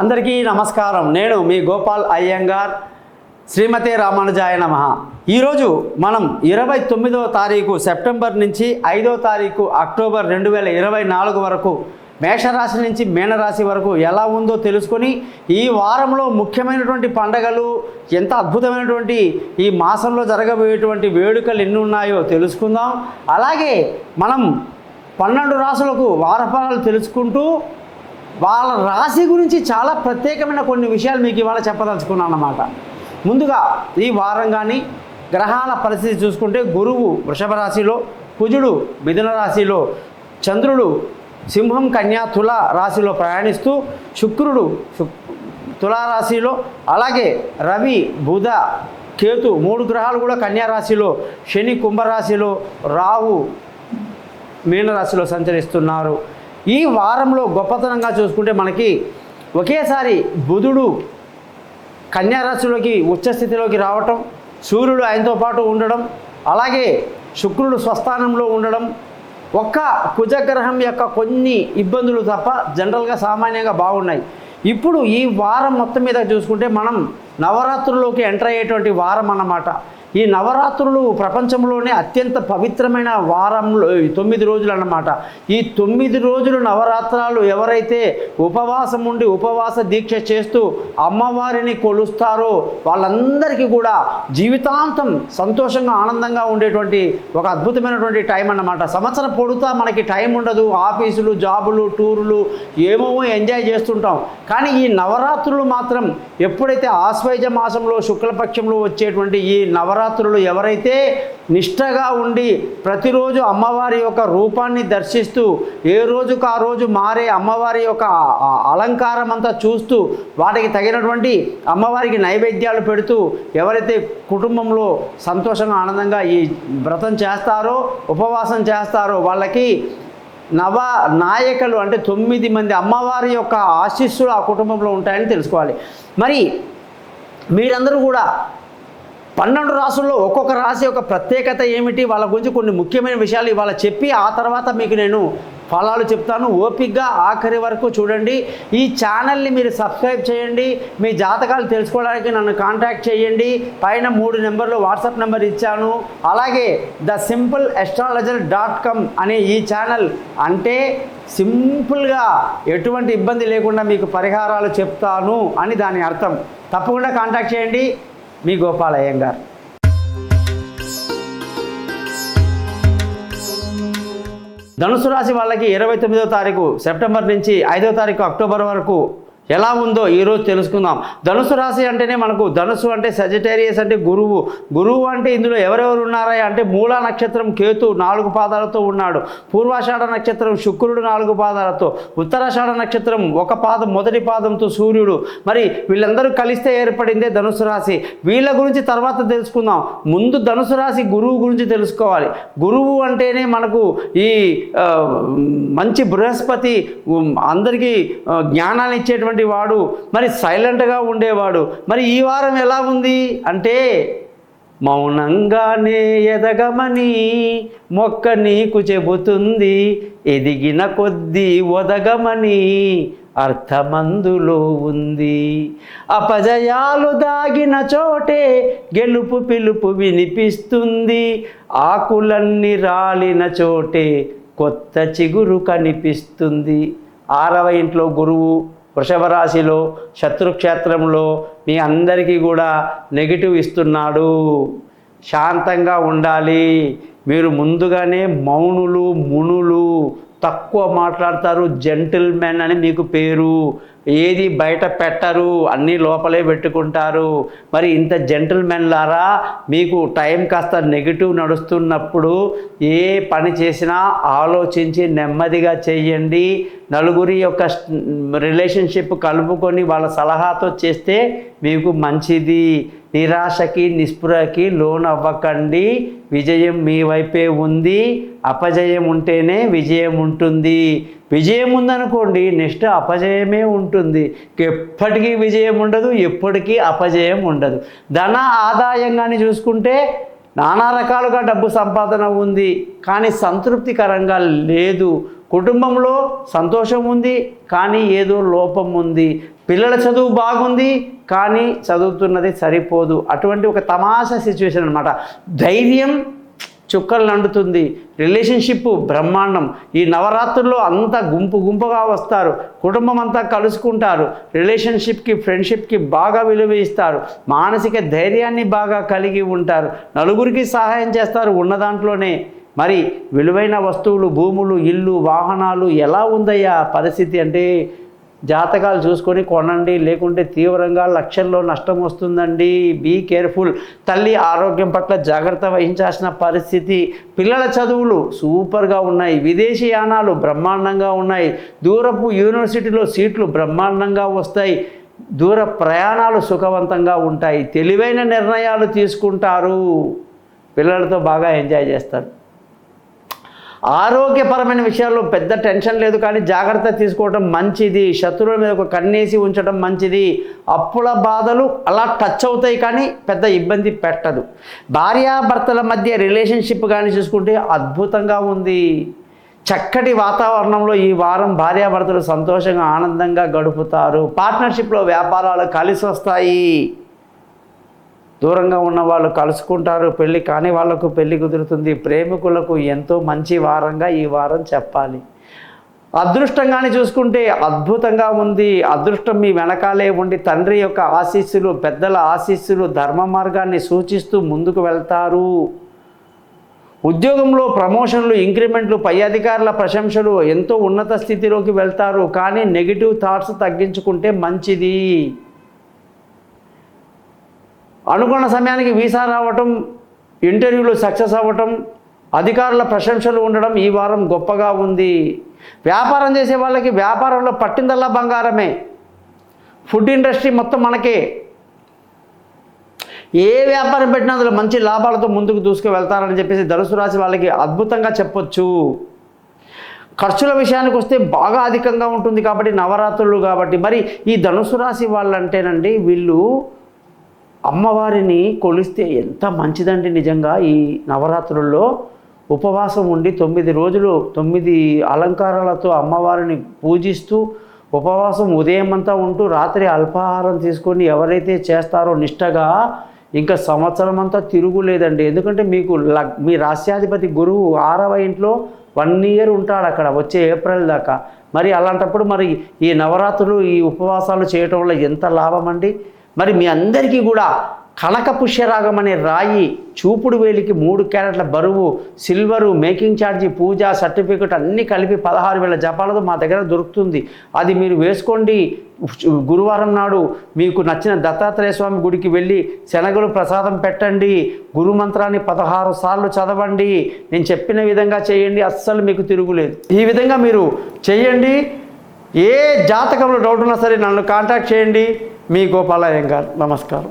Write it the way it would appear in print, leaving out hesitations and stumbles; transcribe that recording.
అందరికీ నమస్కారం. నేను మీ గోపాల్ అయ్యంగార్. శ్రీమతే రామానుజాయ నమః. ఈరోజు మనం 29వ తారీఖు సెప్టెంబర్ నుంచి 5వ తారీఖు అక్టోబర్ 2024 వరకు మేషరాశి నుంచి మీనరాశి వరకు ఎలా ఉందో తెలుసుకొని ఈ వారంలో ముఖ్యమైనటువంటి పండగలు, ఎంత అద్భుతమైనటువంటి ఈ మాసంలో జరగబోయేటువంటి వేడుకలు ఎన్ని ఉన్నాయో తెలుసుకుందాం. అలాగే మనం 12 రాశులకు వారఫలాలు తెలుసుకుంటూ వాళ్ళ రాశి గురించి చాలా ప్రత్యేకమైన కొన్ని విషయాలు మీకు ఇవాళ చెప్పదలుచుకున్నాను అన్నమాట. ముందుగా ఈ వారం కానీ గ్రహాల పరిస్థితి చూసుకుంటే గురువు వృషభ రాశిలో, కుజుడు మిథున రాశిలో, చంద్రుడు సింహం కన్యా తుల రాశిలో ప్రయాణిస్తూ, శుక్రుడు తులారాశిలో, అలాగే రవి బుధ కేతు 3 గ్రహాలు కూడా కన్యా రాశిలో, శని కుంభరాశిలో, రాహు మీనరాశిలో సంచరిస్తున్నారు. ఈ వారంలో గొప్పతనంగా చూసుకుంటే మనకి ఒకేసారి బుధుడు కన్యారాశిలోకి ఉచ్చస్థితిలోకి రావటం, సూర్యుడు ఆయనతో పాటు ఉండడం, అలాగే శుక్రుడు స్వస్థానంలో ఉండడం, ఒక్క కుజగ్రహం యొక్క కొన్ని ఇబ్బందులు తప్ప జనరల్గా సామాన్యంగా బాగున్నాయి. ఇప్పుడు ఈ వారం మొత్తం మీద చూసుకుంటే మనం నవరాత్రుల్లోకి ఎంటర్ అయ్యేటువంటి వారం అన్నమాట. ఈ నవరాత్రులు ప్రపంచంలోనే అత్యంత పవిత్రమైన వారంలో 9 రోజులు అన్నమాట. ఈ 9 రోజులు నవరాత్రాలు ఎవరైతే ఉపవాసం ఉండి ఉపవాస దీక్ష చేస్తూ అమ్మవారిని కొలుస్తారో వాళ్ళందరికీ కూడా జీవితాంతం సంతోషంగా ఆనందంగా ఉండేటువంటి ఒక అద్భుతమైనటువంటి టైం అన్నమాట. సంవత్సరం పొడుతా మనకి టైం ఉండదు. ఆఫీసులు, జాబులు, టూర్లు ఏమో ఎంజాయ్ చేస్తుంటాం. కానీ ఈ నవరాత్రులు మాత్రం ఎప్పుడైతే ఆశ్వయుజ మాసంలో శుక్లపక్షంలో వచ్చేటువంటి ఈ నవరాత్రులు ఎవరైతే నిష్టగా ఉండి ప్రతిరోజు అమ్మవారి యొక్క రూపాన్ని దర్శిస్తూ ఏ రోజుకు ఆ రోజు మారే అమ్మవారి యొక్క అలంకారం అంతా చూస్తూ వాటికి తగినటువంటి అమ్మవారికి నైవేద్యాలు పెడుతూ ఎవరైతే కుటుంబంలో సంతోషంగా ఆనందంగా ఈ వ్రతం చేస్తారో, ఉపవాసం చేస్తారో వాళ్ళకి నవ నాయకులు అంటే 9 మంది అమ్మవారి యొక్క ఆశీస్సులు ఆ కుటుంబంలో ఉంటాయని తెలుసుకోవాలి. మరి మీరందరూ కూడా 12 రాశుల్లో ఒక్కొక్క రాశి యొక్క ప్రత్యేకత ఏమిటి, వాళ్ళ గురించి కొన్ని ముఖ్యమైన విషయాలు ఇవాళ చెప్పి ఆ తర్వాత మీకు నేను ఫలాలు చెప్తాను. ఓపికగా ఆఖరి వరకు చూడండి. ఈ ఛానల్ని మీరు సబ్స్క్రైబ్ చేయండి. మీ జాతకాలు తెలుసుకోవడానికి నన్ను కాంటాక్ట్ చేయండి. పైన 3 నెంబర్లు వాట్సాప్ నెంబర్ ఇచ్చాను. అలాగే thesimpleastrologer.com అనే ఈ ఛానల్ అంటే సింపుల్గా ఎటువంటి ఇబ్బంది లేకుండా మీకు పరిహారాలు చెప్తాను అని దాని అర్థం. తప్పకుండా కాంటాక్ట్ చేయండి. మీ గోపాల్ అయ్యంగార్. ధనుసు రాశి వాళ్ళకి 29వ తారీఖు సెప్టెంబర్ నుంచి 5వ తారీఖు అక్టోబర్ వరకు ఎలా ఉందో ఈరోజు తెలుసుకుందాం. ధనుసు రాశి అంటేనే మనకు ధనుసు అంటే సజిటేరియస్ అంటే గురువు. గురువు అంటే ఇందులో ఎవరెవరు ఉన్నారా అంటే మూలా నక్షత్రం కేతు 4 పాదాలతో ఉన్నాడు. పూర్వాషాఢ నక్షత్రం శుక్రుడు 4 పాదాలతో, ఉత్తరాషాఢ నక్షత్రం 1 పాదం మొదటి పాదంతో సూర్యుడు. మరి వీళ్ళందరూ కలిస్తే ఏర్పడిందే ధనుసు రాశి. వీళ్ళ గురించి తర్వాత తెలుసుకుందాం. ముందు ధనుసు రాశి గురువు గురించి తెలుసుకోవాలి. గురువు అంటేనే మనకు ఈ మంచి బృహస్పతి అందరికీ జ్ఞానాన్ని ఇచ్చేటువంటి వాడు, మరి సైలెంట్గా ఉండేవాడు. మరి ఈ వారం ఎలా ఉంది అంటే మౌనంగానే ఎదగమని మొక్క నీకు చెబుతుంది, ఎదిగిన కొద్దీ ఒదగమని అర్థమందులో ఉంది. అపజయాలు దాగిన చోటే గెలుపు పిలుపు వినిపిస్తుంది, ఆకులన్నీ రాలిన చోటే కొత్త చిగురు కనిపిస్తుంది. 6వ ఇంట్లో గురువు వృషభ రాశిలో శత్రుక్షేత్రంలో మీ అందరికీ కూడా నెగిటివ్ ఇస్తున్నాడు. శాంతంగా ఉండాలి. మీరు ముందుగానే మౌనులు, మునులు, తక్కువ మాట్లాడతారు, జెంటిల్మెన్ అని మీకు పేరు. ఏది బయట పెట్టరు, అన్నీ లోపలే పెట్టుకుంటారు. మరి ఇంత జెంటిల్మెన్ లారా మీకు టైం కాస్త నెగిటివ్ నడుస్తున్నప్పుడు ఏ పని చేసినా ఆలోచించి నెమ్మదిగా చేయండి. నలుగురి యొక్క రిలేషన్షిప్ కలుపుకొని వాళ్ళ సలహాతో చేస్తే మీకు మంచిది. నిరాశకి నిస్పృహకి లోనవ్వకండి. విజయం మీ వైపే ఉంది. అపజయం ఉంటేనే విజయం ఉంటుంది. విజయం ఉందనుకోండి నెక్స్ట్ అపజయమే ఉంటుంది. ఎప్పటికీ విజయం ఉండదు, ఎప్పటికీ అపజయం ఉండదు. ధన ఆదాయంగాని చూసుకుంటే నానా రకాలుగా డబ్బు సంపాదన ఉంది, కానీ సంతృప్తికరంగా లేదు. కుటుంబంలో సంతోషం ఉంది, కానీ ఏదో లోపం ఉంది. పిల్లల చదువు బాగుంది కానీ చదువుతున్నది సరిపోదు. అటువంటి ఒక తమాషా సిచ్యువేషన్ అనమాట. ధైర్యం చుక్కలు నండుతుంది. రిలేషన్షిప్ బ్రహ్మాండం. ఈ నవరాత్రుల్లో అంతా గుంపుగా వస్తారు. కుటుంబం అంతా కలుసుకుంటారు. రిలేషన్షిప్కి ఫ్రెండ్షిప్కి బాగా విలువ ఇస్తారు. మానసిక ధైర్యాన్ని బాగా కలిగి ఉంటారు. నలుగురికి సహాయం చేస్తారు ఉన్న దాంట్లోనే. మరి విలువైన వస్తువులు, భూములు, ఇల్లు, వాహనాలు ఎలా ఉందయ్యా పరిస్థితి అంటే జాతకాలు చూసుకొని కొనండి, లేకుంటే తీవ్రంగా లక్షల్లో నష్టం వస్తుందండి. Be careful. తల్లి ఆరోగ్యం పట్ల జాగ్రత్త వహించాల్సిన పరిస్థితి. పిల్లల చదువులు సూపర్గా ఉన్నాయి. విదేశీ యానాలు బ్రహ్మాండంగా ఉన్నాయి. దూరపు యూనివర్సిటీలో సీట్లు బ్రహ్మాండంగా వస్తాయి. దూర ప్రయాణాలు సుఖవంతంగా ఉంటాయి. తెలివైన నిర్ణయాలు తీసుకుంటారు. పిల్లలతో బాగా ఎంజాయ్ చేస్తారు. ఆరోగ్యపరమైన విషయాల్లో పెద్ద టెన్షన్ లేదు కానీ జాగ్రత్త తీసుకోవడం మంచిది. శత్రువుల మీద ఒక కన్నేసి ఉంచడం మంచిది. అప్పుల బాధలు అలా టచ్ అవుతాయి కానీ పెద్ద ఇబ్బంది పెట్టదు. భార్యాభర్తల మధ్య రిలేషన్షిప్ కానీ చూసుకుంటే అద్భుతంగా ఉంది. చక్కటి వాతావరణంలో ఈ వారం భార్యాభర్తలు సంతోషంగా ఆనందంగా గడుపుతారు. పార్ట్నర్షిప్లో వ్యాపారాలు కలిసి వస్తాయి. దూరంగా ఉన్న వాళ్ళు కలుసుకుంటారు. పెళ్ళి కాని వాళ్లకు పెళ్ళి కుదురుతుంది. ప్రేమికులకు ఎంతో మంచి వారంగా ఈ వారం చెప్పాలి. అదృష్టంగాని చూసుకుంటే అద్భుతంగా ఉంది. అదృష్టం మీ వెనకాలే ఉండి తండ్రి యొక్క ఆశీస్సులు, పెద్దల ఆశీస్సులు, ధర్మ మార్గాన్ని సూచిస్తూ ముందుకు వెళ్తారు. ఉద్యోగంలో ప్రమోషన్లు, ఇంక్రిమెంట్లు, పై అధికారుల ప్రశంసలు, ఎంతో ఉన్నత స్థితిలోకి వెళ్తారు. కానీ నెగిటివ్ థాట్స్ తగ్గించుకుంటే మంచిది. అనుకున్న సమయానికి వీసా రావటం, ఇంటర్వ్యూలు సక్సెస్ అవ్వటం, అధికారుల ప్రశంసలు ఉండడం ఈ వారం గొప్పగా ఉంది. వ్యాపారం చేసే వాళ్ళకి వ్యాపారంలో పట్టిందల్లా బంగారమే. ఫుడ్ ఇండస్ట్రీ మొత్తం మనకే. ఏ వ్యాపారం పెట్టినా అందులో మంచి లాభాలతో ముందుకు దూసుకు వెళ్తారని చెప్పేసి ధనుసు రాశి వాళ్ళకి అద్భుతంగా చెప్పొచ్చు. ఖర్చుల విషయానికి వస్తే బాగా అధికంగా ఉంటుంది కాబట్టి నవరాత్రులు కాబట్టి. మరి ఈ ధనుసు రాశి వాళ్ళంటేనండి వీళ్ళు అమ్మవారిని కొలిస్తే ఎంత మంచిదండి. నిజంగా ఈ నవరాత్రుల్లో ఉపవాసం ఉండి 9 రోజులు 9 అలంకారాలతో అమ్మవారిని పూజిస్తూ ఉపవాసం ఉదయం అంతా ఉంటూ రాత్రి అల్పాహారం తీసుకొని ఎవరైతే చేస్తారో నిష్టగా ఇంకా సంవత్సరం అంతా తిరుగులేదండి. ఎందుకంటే మీకు మీ రాశ్యాధిపతి గురువు 6వ ఇంట్లో 1 year ఉంటాడు అక్కడ, వచ్చే ఏప్రిల్ దాకా. మరి అలాంటప్పుడు మరి ఈ నవరాత్రులు ఈ ఉపవాసాలు చేయటం వల్ల ఎంత లాభం అండి. మరి మీ అందరికీ కూడా కనక పుష్యరాగం అనే రాయి, చూపుడు వేలికి 3 క్యారెట్ల బరువు, సిల్వరు, మేకింగ్ ఛార్జీ, పూజ సర్టిఫికెట్ అన్నీ కలిపి 16,000 జపాలతో మా దగ్గర దొరుకుతుంది. అది మీరు వేసుకోండి. గురువారం నాడు మీకు నచ్చిన దత్తాత్రేయ స్వామి గుడికి వెళ్ళి శనగలు ప్రసాదం పెట్టండి. గురు మంత్రాన్ని 16 సార్లు చదవండి. నేను చెప్పిన విధంగా చేయండి. అస్సలు మీకు తిరుగులేదు. ఈ విధంగా మీరు చేయండి. ఏ జాతకంలో డౌట్ ఉన్నా సరే నన్ను కాంటాక్ట్ చేయండి. మీ గోపాల్ అయ్యంగార్. నమస్కారం.